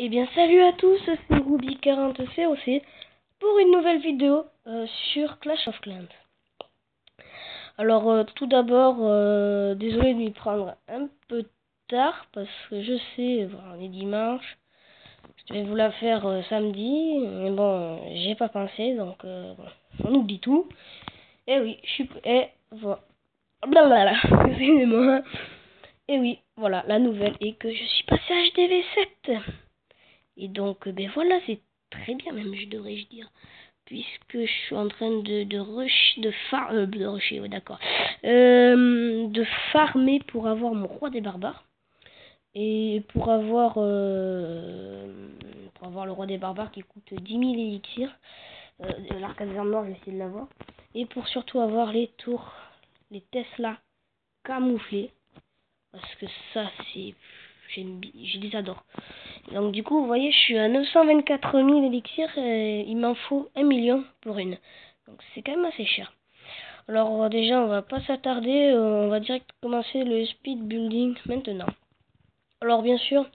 Eh bien salut à tous, c'est Ruby40COC pour une nouvelle vidéo sur Clash of Clans. Alors tout d'abord, désolé de m'y prendre un peu tard parce que je sais, on est dimanche, je devais vous la faire samedi, mais bon, j'ai pas pensé, donc on oublie tout. Et oui, je suis... Et voilà. Blablabla, excusez-moi. Et oui, voilà, la nouvelle est que je suis passé à HDV7. Et donc, ben voilà, c'est très bien même, je devrais dire. Puisque je suis en train de farmer pour avoir mon roi des barbares. Et pour avoir le roi des barbares qui coûte 10 000 élixirs. L'arcade noir, je vais essayer de l'avoir. Et pour surtout avoir les tours, les Tesla camouflés. Parce que ça, c'est... je les adore. Donc du coup, vous voyez, je suis à 924 000 élixirs et il m'en faut 1 million pour une. Donc c'est quand même assez cher. Alors déjà, on va pas s'attarder, on va direct commencer le speed building maintenant. Alors bien sûr,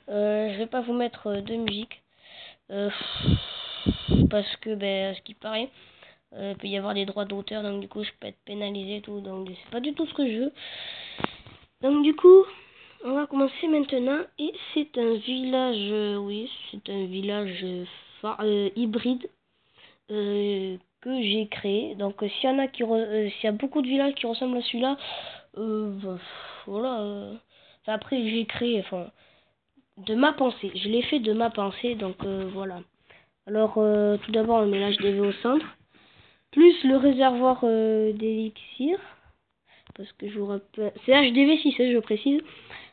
je vais pas vous mettre de musique. Parce que, ce qui paraît, il peut y avoir des droits d'auteur, donc du coup, je peux être pénalisé et tout. Donc c'est pas du tout ce que je veux. Donc du coup... on va commencer maintenant et c'est un village, oui, c'est un village hybride que j'ai créé. Donc s'il y en a s'il y a beaucoup de villages qui ressemblent à celui-là, voilà. Après j'ai créé, enfin, de ma pensée. Je l'ai fait de ma pensée, donc voilà. Alors tout d'abord on met l'HDV au centre, plus le réservoir d'élixir, parce que je vous rappelle, c'est HDV6, je précise.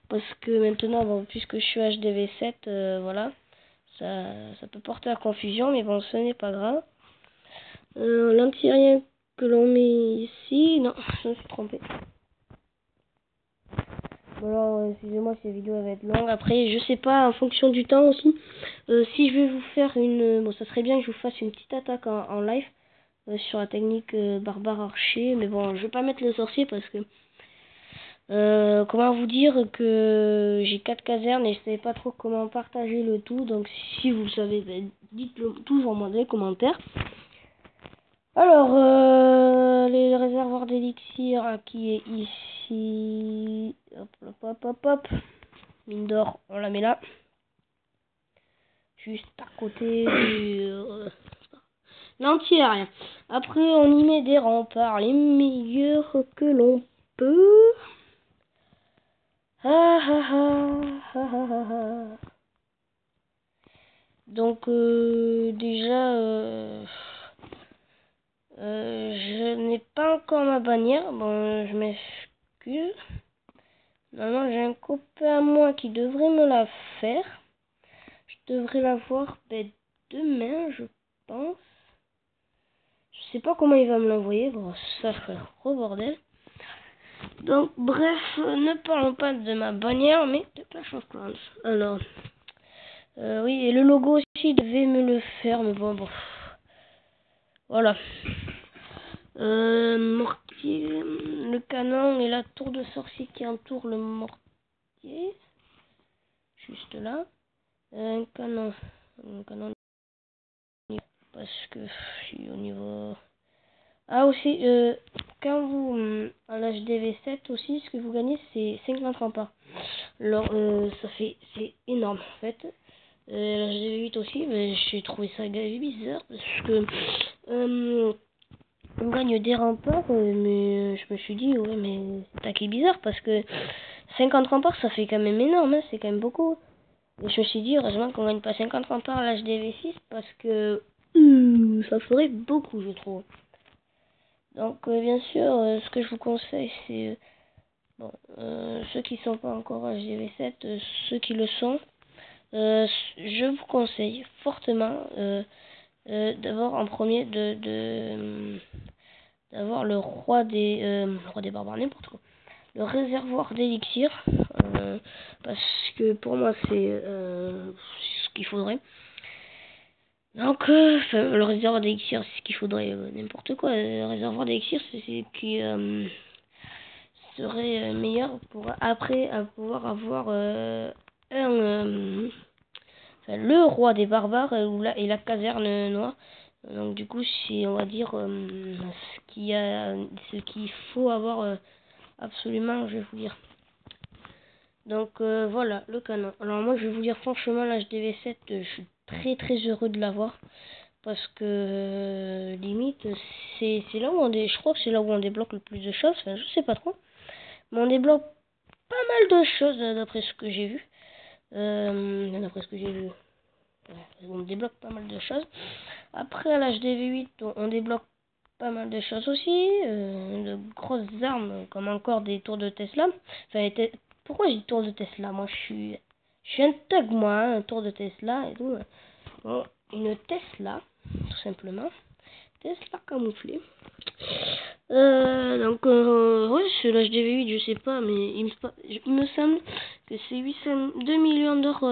Parce que maintenant, bon, puisque je suis HDV7, voilà, ça peut porter à confusion, mais bon, ce n'est pas grave. L'antirien que l'on met ici, non, je me suis trompé. Bon, alors, excusez-moi si la vidéo va être longue. Après, je sais pas, en fonction du temps aussi, si je vais vous faire une... Bon, ça serait bien que je vous fasse une petite attaque en live sur la technique barbare archer. Mais bon, je vais pas mettre le sorcier parce que... comment vous dire que j'ai 4 casernes et je savais pas trop comment partager le tout. Donc si vous le savez, dites-le toujours moi dans les commentaires. Alors les réservoirs d'élixir qui est ici. Hop. Mine d'or, on la met là. Juste à côté du l'anti-aérien. Après on y met des remparts les meilleurs que l'on peut. Donc déjà je n'ai pas encore ma bannière. Bon, je m'excuse. Normalement j'ai un copain à moi qui devrait me la faire. Je devrais la voir demain, je pense. Je sais pas comment il va me l'envoyer. Bon, ça ferait un gros bordel. Donc bref, ne parlons pas de ma bannière, mais de Clash of Clans. Alors, oui, et le logo aussi, il devait me le faire, mais bon. Voilà. Mortier, le canon et la tour de sorcier qui entoure le mortier. Juste là. Un canon. Parce que je suis au niveau... Ah aussi, quand vous... à l'HDV7 aussi, ce que vous gagnez, c'est 50 remparts. Alors, c'est énorme, en fait. l'HDV8 aussi, mais j'ai trouvé ça bizarre, parce que... on gagne des remparts, mais je me suis dit, ouais, mais c'est qui est bizarre, parce que 50 remparts, ça fait quand même énorme, hein, c'est quand même beaucoup. Et je me suis dit, heureusement qu'on gagne pas 50 remparts à l'HDV6, parce que ça ferait beaucoup, je trouve. Donc, bien sûr, ce que je vous conseille, c'est, ceux qui sont pas encore HDV7, ceux qui le sont, je vous conseille fortement, d'abord en premier, d'avoir le roi des barbares, n'importe quoi. Le réservoir d'élixir, parce que pour moi c'est ce qu'il faudrait. Donc le réservoir d'élixir c'est ce qu'il faudrait, n'importe quoi. Le réservoir d'élixir c'est ce qui serait meilleur pour après à pouvoir avoir enfin, le roi des barbares et la caserne noire. Donc du coup, c'est, on va dire, ce qu'il faut avoir absolument, je vais vous dire. Donc voilà, le canon. Alors moi, je vais vous dire franchement, l'HDV7, je suis très très heureux de l'avoir. Parce que limite, c'est là où je crois que c'est là où on débloque le plus de choses. Enfin, je sais pas trop. Mais on débloque pas mal de choses d'après ce que j'ai vu. D'après ce que j'ai vu. Ouais, on débloque pas mal de choses. Après, à l'HDV8, on débloque pas mal de choses aussi. De grosses armes, comme encore des tours de Tesla. Enfin, pourquoi j'ai des tours de Tesla? Moi, je suis un thug, moi, hein, un tour de Tesla et tout. Bon, une Tesla, tout simplement. Tesla camouflée. Ouais, c'est l'HDV8, je sais pas, mais il me semble que c'est 2 millions d'or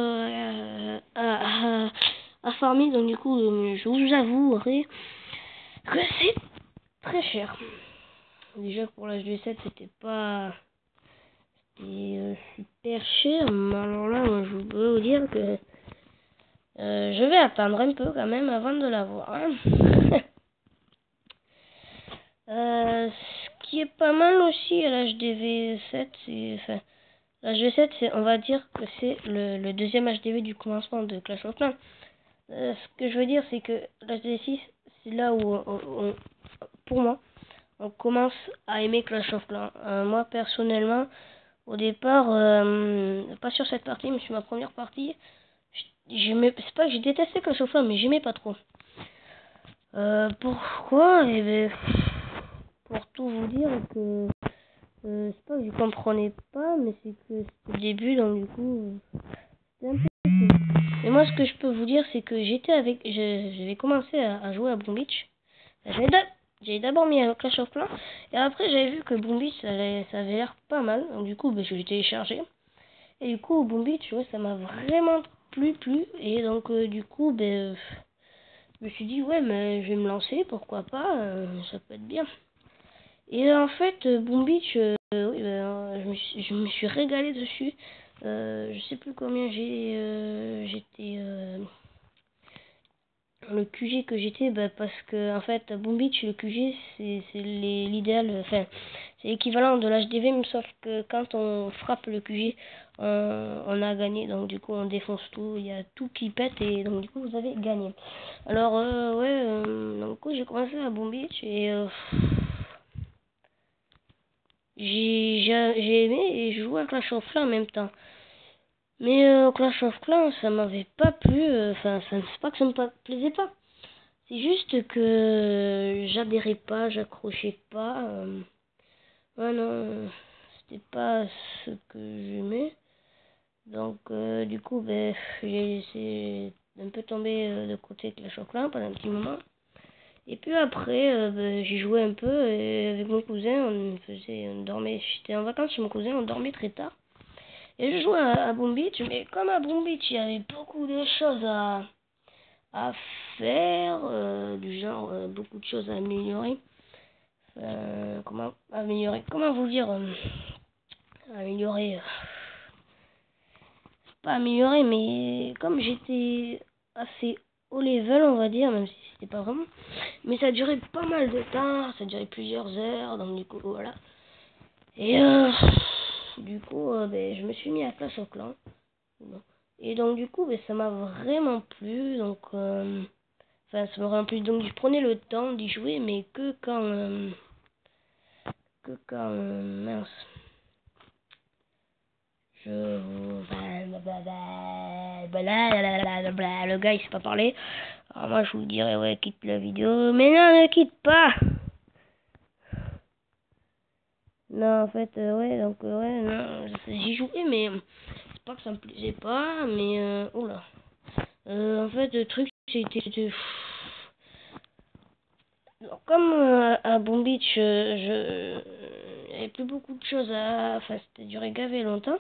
à farmer, donc du coup, je vous avouerai que c'est très cher. Déjà pour l'HDV7, c'était pas super cher, mais alors là, moi, je peux vous dire que je vais attendre un peu quand même avant de l'avoir. Hein. Ce qui est pas mal aussi à l'HDV7, enfin, l'HDV7, on va dire que c'est le deuxième HDV du commencement de Clash of Clans. Ce que je veux dire, c'est que l'HDV6, c'est là où, pour moi, on commence à aimer Clash of Clans. Moi, personnellement, au départ, pas sur cette partie, mais sur ma première partie, c'est pas que j'ai détesté Clash of Clans, mais j'aimais pas trop. Pourquoi? Eh ben, pour tout vous dire que c'est pas que je comprenais pas, mais c'est que c'était le début, donc du coup, c'était un peu difficile. Mais moi, ce que je peux vous dire, c'est que j'avais commencé à jouer à Boom Beach. J'avais d'abord mis à Clash of Clans, et après j'avais vu que Boom Beach, ça avait l'air pas mal, donc du coup, je l'ai téléchargé. Et du coup, Boom Beach, ouais, ça m'a vraiment plu, et donc du coup, je me suis dit, ouais, mais je vais me lancer, pourquoi pas, ça peut être bien. Et en fait, Boom Beach, oui, je me suis régalé dessus. Je sais plus combien j'étais le QG que j'étais, parce que en fait, Boom Beach, le QG, c'est l'idéal, enfin, c'est l'équivalent de l'HDV, mais sauf que quand on frappe le QG, on a gagné. Donc du coup, on défonce tout, il y a tout qui pète et donc du coup, vous avez gagné. Alors ouais, donc du coup, j'ai commencé à Boom Beach et j'ai aimé et je jouais à Clash of Clans en même temps. Mais Clash of Clans, ça m'avait pas plu. Enfin, c'est pas que ça me plaisait pas. C'est juste que j'adhérais pas, j'accrochais pas. Ouais, non, c'était pas ce que j'aimais. Donc, du coup, j'ai laissé un peu tomber de côté Clash of Clans pendant un petit moment. Et puis après, j'ai joué un peu et avec mon cousin, on dormait. J'étais en vacances chez mon cousin, on dormait très tard. Et je jouais à Boom Beach, mais comme à Boom Beach, il y avait beaucoup de choses à faire, du genre beaucoup de choses à améliorer. Comment améliorer? Comment vous dire? Améliorer. Pas améliorer, mais comme j'étais assez haut level, on va dire, même si c'était pas vraiment. Mais ça durait pas mal de temps, ça durait plusieurs heures, donc du coup, voilà. Et du coup, je me suis mis à Clash of Clans. Et donc du coup, ça m'a vraiment plu. Donc, enfin, ça m'a vraiment plu. Donc je prenais le temps d'y jouer, mais mince. Le gars il sait pas parler. Alors moi je vous dirais ouais, quitte la vidéo. Mais non, ne quitte pas. Non, en fait, ouais, donc, ouais, non, j'y jouais, mais c'est pas que ça me plaisait pas, mais, oula. En fait, le truc, c'était. Comme à Boom Beach, il n'y avait plus beaucoup de choses à. Enfin, c'était duré gavé longtemps.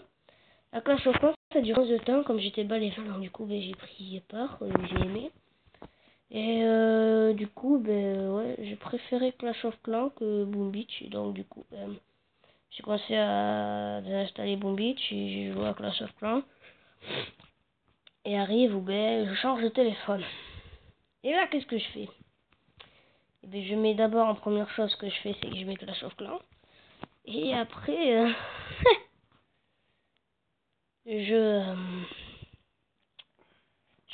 À Clash of Clans, ça dure 11 de temps, comme j'étais bas les donc du coup, j'ai pris part, j'ai aimé. Et du coup, ouais, j'ai préféré Clash of Clans que Boom Beach, donc du coup, j'ai commencé à installer Boom Beach et j'ai joué à Clash of Clans. et arrive où ben, je change de téléphone. Et là, qu'est-ce que je fais? Et ben, je mets d'abord en première chose que je fais, c'est que je mets Clash of Clans. Et après, je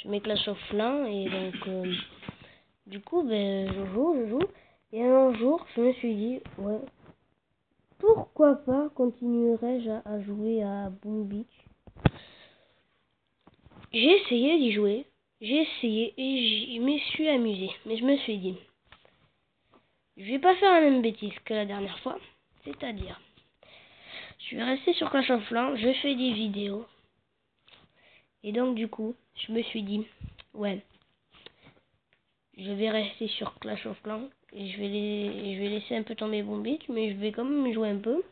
mets Clash of Clans et donc du coup ben je joue et un jour je me suis dit ouais, pourquoi pas continuerais-je à jouer à Boom Beach. J'ai essayé d'y jouer, j'ai essayé et je me suis amusé, mais je me suis dit je vais pas faire la même bêtise que la dernière fois, c'est-à-dire je vais rester sur Clash of Clans, je fais des vidéos et donc du coup je me suis dit ouais, je vais rester sur Clash of Clans et je vais laisser un peu tomber Boom Beach, mais je vais quand même jouer un peu.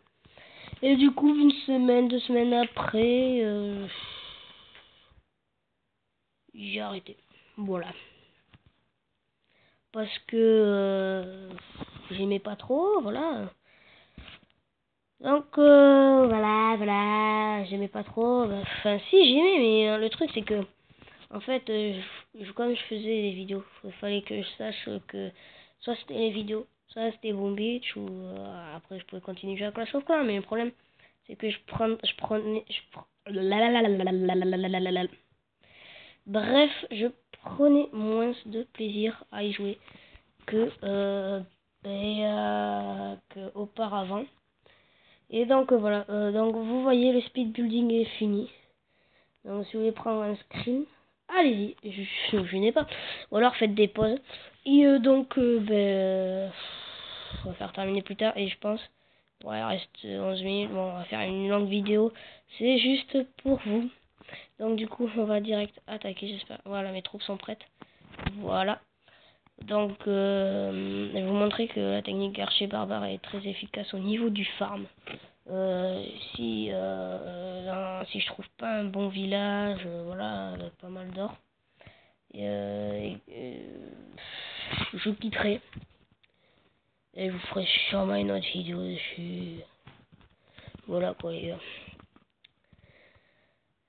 Et du coup, une semaine, 2 semaines après, j'ai arrêté. Voilà. Parce que j'aimais pas trop, voilà. Donc voilà, j'aimais pas trop. Enfin, si j'aimais, mais le truc c'est que, en fait, comme je faisais des vidéos, il fallait que je sache que soit c'était les vidéos, soit c'était Boom Beach, ou après je pouvais continuer à jouer à Clash of Clans, mais le problème c'est que bref, je prenais moins de plaisir à y jouer que auparavant. Et donc voilà, donc vous voyez le speed building est fini. Donc si vous voulez prendre un screen, allez-y, je n'ai pas. Ou alors faites des pauses. Et donc on va faire terminer plus tard et je pense, ouais, il reste 11 minutes, bon, on va faire une longue vidéo. C'est juste pour vous. Donc du coup on va direct attaquer, j'espère. Voilà, mes troupes sont prêtes. Voilà. Donc je vais vous montrer que la technique archer barbare est très efficace au niveau du farm. Si je trouve pas un bon village, voilà, avec pas mal d'or, je quitterai et je vous ferai sûrement une autre vidéo dessus. Voilà quoi les gars.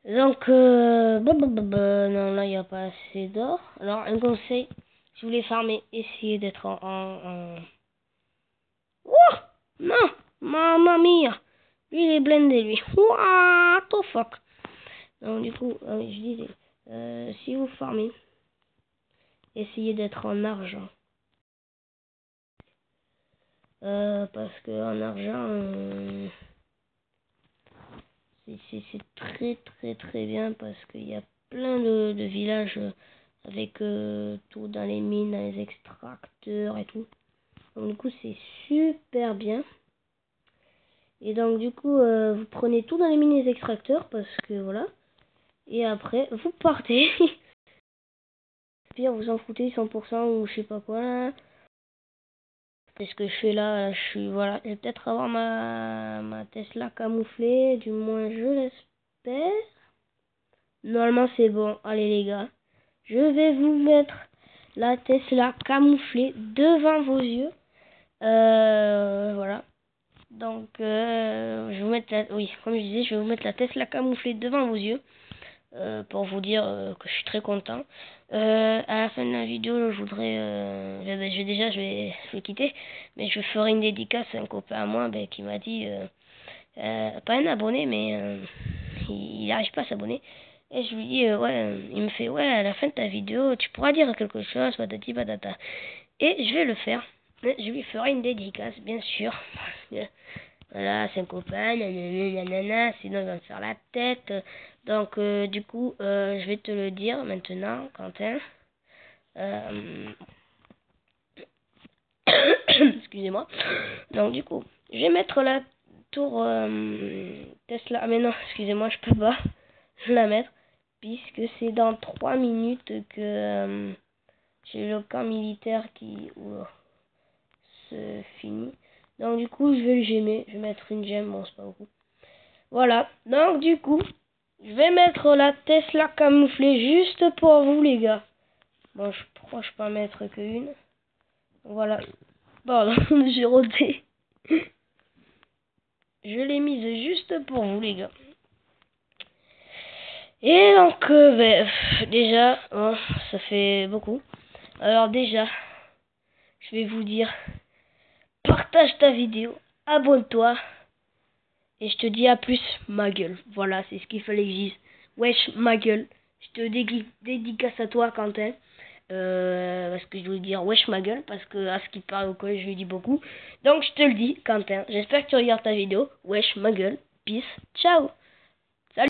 Donc non, là il n'y a pas assez d'or. Alors un conseil, si vous voulez farmer, essayez d'être en... Oh non, mamma mia, lui il est blindé lui. What the fuck. Donc du coup, je disais, si vous farmez, essayez d'être en argent. Parce que en argent, c'est très très très bien parce qu'il y a plein de villages avec tout dans les mines, dans les extracteurs et tout. Donc du coup c'est super bien. Et donc du coup vous prenez tout dans les mines et les extracteurs parce que voilà. Et après vous partez. Pire vous en foutez 100% ou je sais pas quoi là. Et ce que je fais là, voilà, je vais peut-être avoir ma Tesla camouflée, du moins je l'espère. Normalement c'est bon, allez les gars, je vais vous mettre la Tesla camouflée devant vos yeux. Voilà. Donc je vais vous mettre oui, comme je disais, je vais vous mettre la Tesla camouflée devant vos yeux. Pour vous dire que je suis très content. À la fin de la vidéo, je voudrais, je vais quitter, mais je ferai une dédicace à un copain à moi qui m'a dit, pas un abonné, mais il n'arrive pas à s'abonner. Et je lui dis, ouais, il me fait, ouais, à la fin de ta vidéo, tu pourras dire quelque chose, patati patata. Et je vais le faire. Je lui ferai une dédicace, bien sûr. Voilà, c'est un copain, nanana, sinon il va me faire la tête. Donc, du coup, je vais te le dire maintenant, Quentin. Excusez-moi. Donc, du coup, je vais mettre la tour Tesla. Ah, mais non, excusez-moi, je peux pas la mettre. Puisque c'est dans 3 minutes que j'ai le camp militaire qui se finit. Donc, du coup, je vais le gemmer. Je vais mettre une gemme, bon, c'est pas beaucoup. Voilà, donc du coup, je vais mettre la Tesla camouflée juste pour vous les gars. Bon, je crois que je peux en mettre qu'une. Voilà. Pardon, j'ai roté. Je l'ai mise juste pour vous les gars. Et donc, déjà, hein, ça fait beaucoup. Alors déjà, je vais vous dire, partage ta vidéo, abonne-toi, et je te dis à plus, ma gueule. Voilà, c'est ce qu'il fallait que je dise. Wesh, ma gueule. Je te dédicace à toi, Quentin. Parce que je voulais dire wesh ma gueule, parce que à ce qui parle au collège je lui dis beaucoup. Donc je te le dis, Quentin. J'espère que tu regardes ta vidéo. Wesh ma gueule. Peace. Ciao. Salut.